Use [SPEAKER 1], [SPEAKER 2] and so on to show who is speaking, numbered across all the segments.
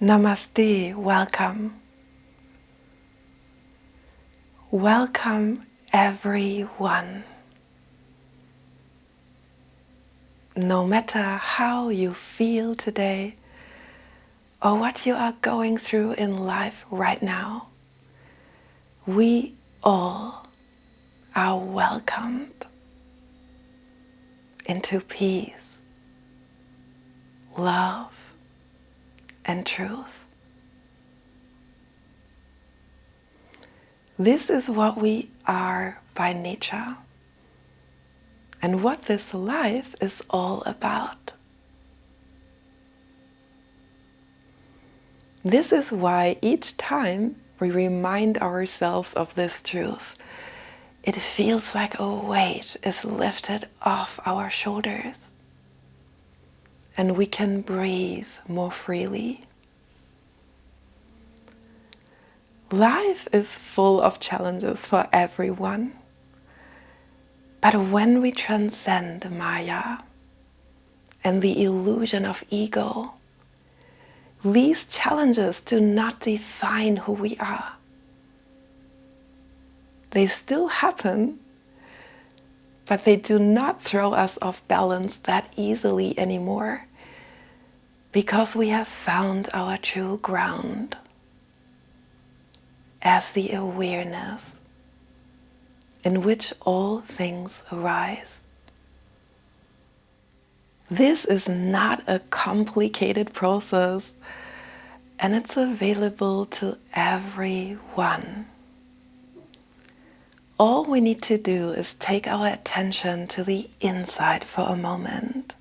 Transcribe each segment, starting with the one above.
[SPEAKER 1] Namaste, welcome. Welcome everyone. No matter how you feel today or what you are going through in life right now, we all are welcomed into peace, love, and truth. This is what we are by nature and what this life is all about. This is why each time we remind ourselves of this truth, it feels like a weight is lifted off our shoulders and we can breathe more freely. Life is full of challenges for everyone. But when we transcend Maya and the illusion of ego, these challenges do not define who we are. They still happen, but they do not throw us off balance that easily anymore, because we have found our true ground as the awareness in which all things arise. This is not a complicated process, and it's available to everyone. All we need to do is take our attention to the inside for a moment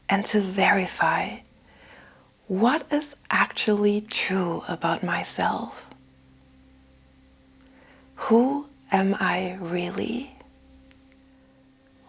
[SPEAKER 1] and to verify what is actually true about myself. Who am I really?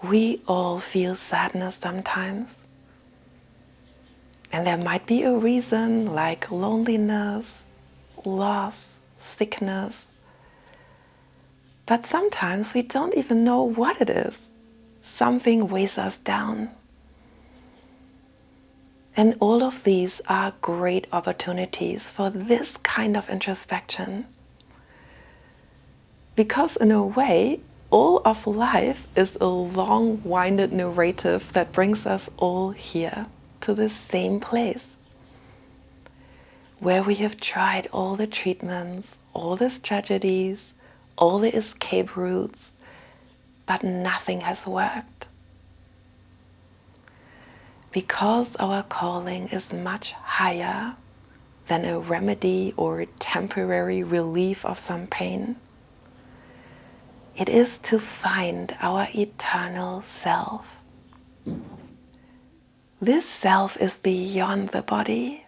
[SPEAKER 1] We all feel sadness sometimes. And there might be a reason like loneliness, loss, sickness. But sometimes we don't even know what it is. Something weighs us down. And all of these are great opportunities for this kind of introspection. Because in a way, all of life is a long-winded narrative that brings us all here to the same place, where we have tried all the treatments, all the strategies, all the escape routes, but nothing has worked. Because our calling is much higher than a remedy or temporary relief of some pain. It is to find our eternal self. This self is beyond the body.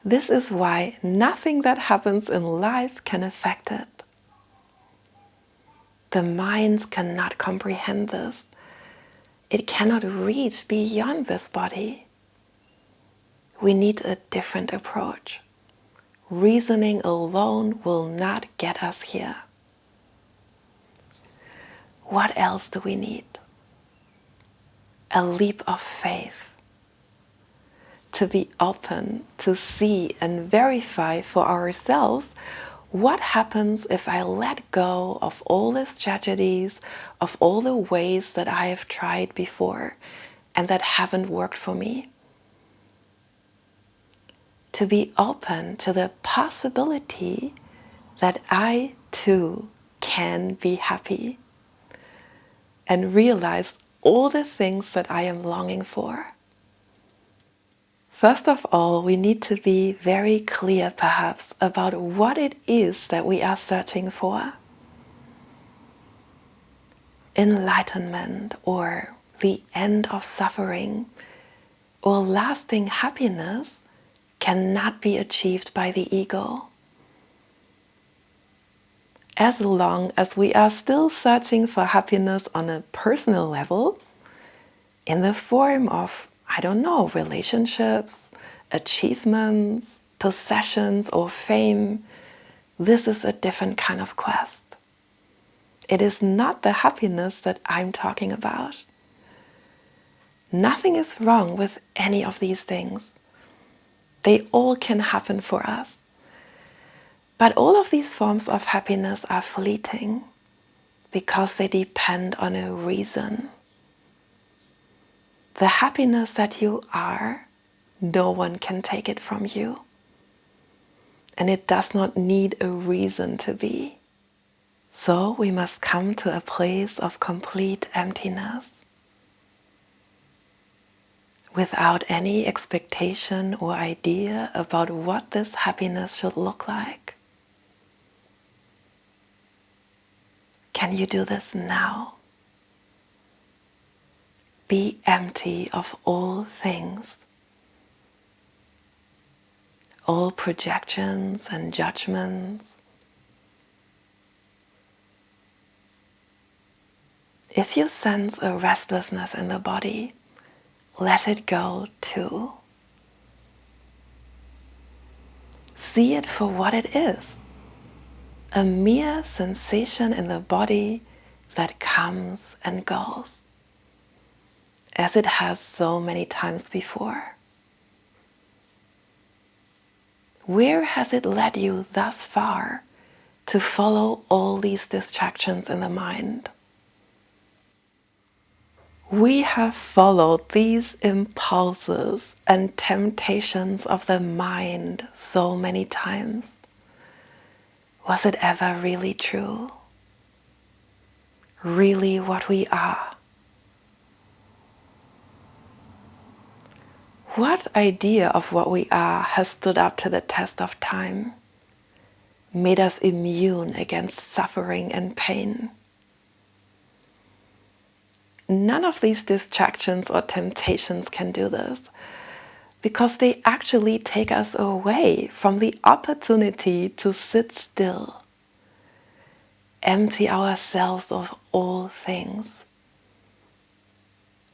[SPEAKER 1] This is why nothing that happens in life can affect it. The mind cannot comprehend this. It cannot reach beyond this body. We need a different approach. Reasoning alone will not get us here. What else do we need? A leap of faith. To be open, to see and verify for ourselves what happens if I let go of all the strategies, of all the ways that I have tried before and that haven't worked for me. To be open to the possibility that I too can be happy and realize all the things that I am longing for. First of all, we need to be very clear perhaps about what it is that we are searching for. Enlightenment or the end of suffering or lasting happiness cannot be achieved by the ego. As long as we are still searching for happiness on a personal level, in the form of, relationships, achievements, possessions, or fame, this is a different kind of quest. It is not the happiness that I'm talking about. Nothing is wrong with any of these things. They all can happen for us. But all of these forms of happiness are fleeting because they depend on a reason. The happiness that you are, no one can take it from you. And it does not need a reason to be. So we must come to a place of complete emptiness, without any expectation or idea about what this happiness should look like. Can you do this now? Be empty of all things, all projections and judgments. If you sense a restlessness in the body, let it go too. See it for what it is, a mere sensation in the body that comes and goes, as it has so many times before. Where has it led you thus far to follow all these distractions in the mind? We have followed these impulses and temptations of the mind so many times. Was it ever really true? Really what we are? What idea of what we are has stood up to the test of time, made us immune against suffering and pain? None of these distractions or temptations can do this, because they actually take us away from the opportunity to sit still, empty ourselves of all things,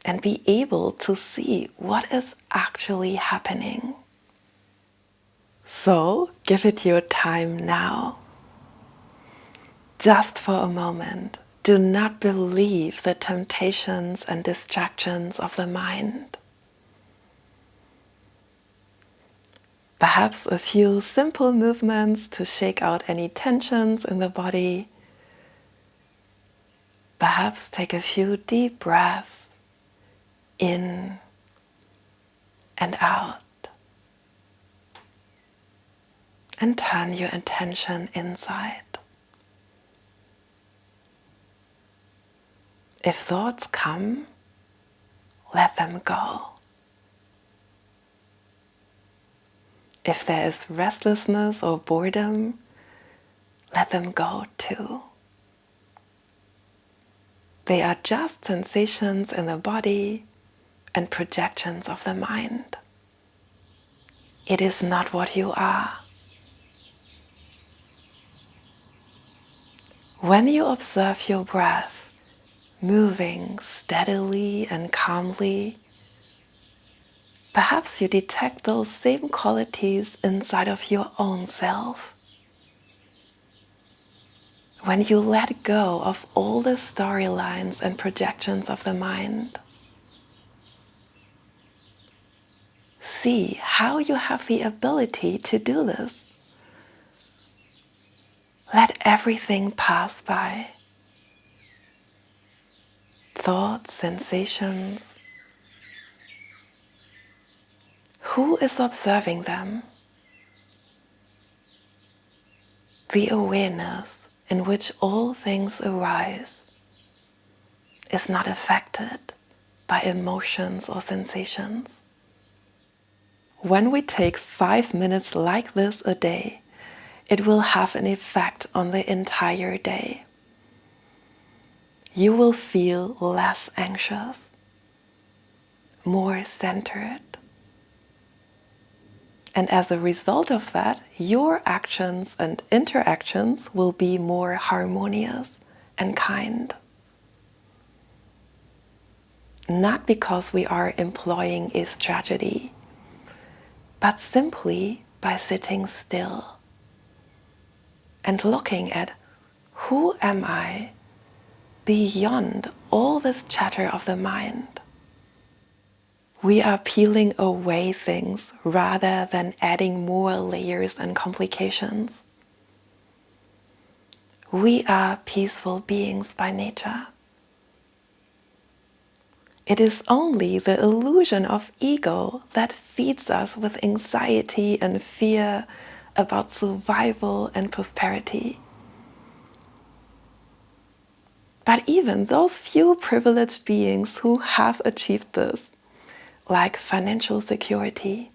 [SPEAKER 1] and be able to see what is actually happening. So give it your time now. Just for a moment, do not believe the temptations and distractions of the mind. Perhaps a few simple movements to shake out any tensions in the body. Perhaps take a few deep breaths in and out. And turn your attention inside. If thoughts come, let them go. If there is restlessness or boredom, let them go too. They are just sensations in the body and projections of the mind. It is not what you are. When you observe your breath moving steadily and calmly, perhaps you detect those same qualities inside of your own self. When you let go of all the storylines and projections of the mind, see how you have the ability to do this. Let everything pass by. Thoughts, sensations. Who is observing them? The awareness in which all things arise is not affected by emotions or sensations. When we take 5 minutes like this a day, it will have an effect on the entire day. You will feel less anxious, more centered. And as a result of that, your actions and interactions will be more harmonious and kind. Not because we are employing a strategy, but simply by sitting still and looking at who am I beyond all this chatter of the mind. We are peeling away things rather than adding more layers and complications. We are peaceful beings by nature. It is only the illusion of ego that feeds us with anxiety and fear about survival and prosperity. But even those few privileged beings who have achieved this, like financial security,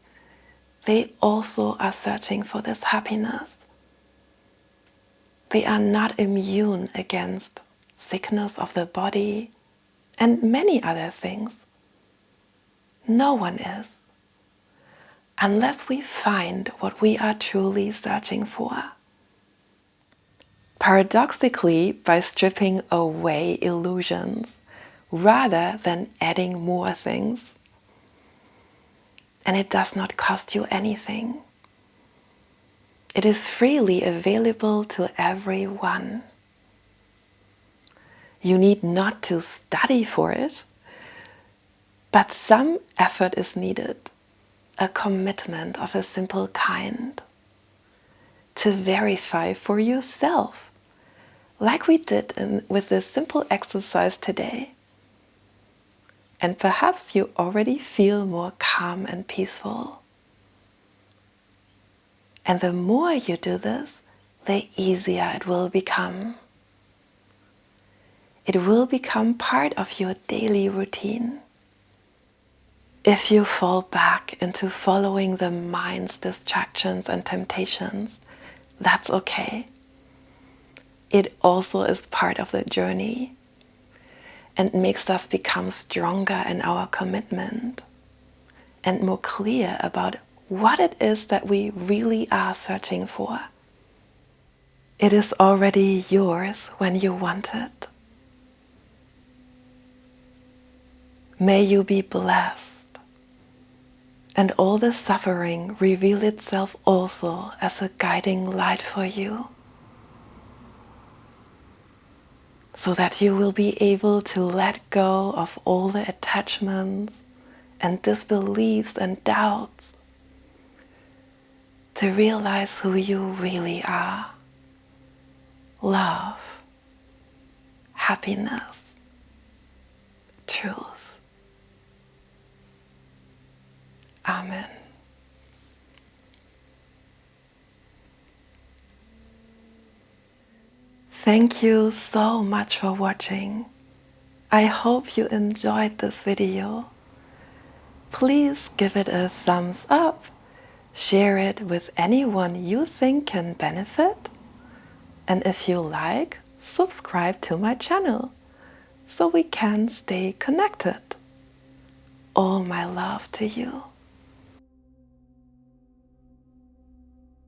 [SPEAKER 1] they also are searching for this happiness. They are not immune against sickness of the body and many other things. No one is, unless we find what we are truly searching for. Paradoxically, by stripping away illusions rather than adding more things. And it does not cost you anything. It is freely available to everyone. You need not to study for it, but some effort is needed, a commitment of a simple kind, to verify for yourself, like we did with this simple exercise today. And perhaps you already feel more calm and peaceful. And the more you do this, the easier it will become. It will become part of your daily routine. If you fall back into following the mind's distractions and temptations, that's okay. It also is part of the journey and makes us become stronger in our commitment and more clear about what it is that we really are searching for. It is already yours when you want it. May you be blessed, and all the suffering reveal itself also as a guiding light for you, so that you will be able to let go of all the attachments and disbeliefs and doubts, to realize who you really are. Love, happiness, truth. Amen. Thank you so much for watching. I hope you enjoyed this video. Please give it a thumbs up, share it with anyone you think can benefit, and if you like, subscribe to my channel so we can stay connected. All my love to you.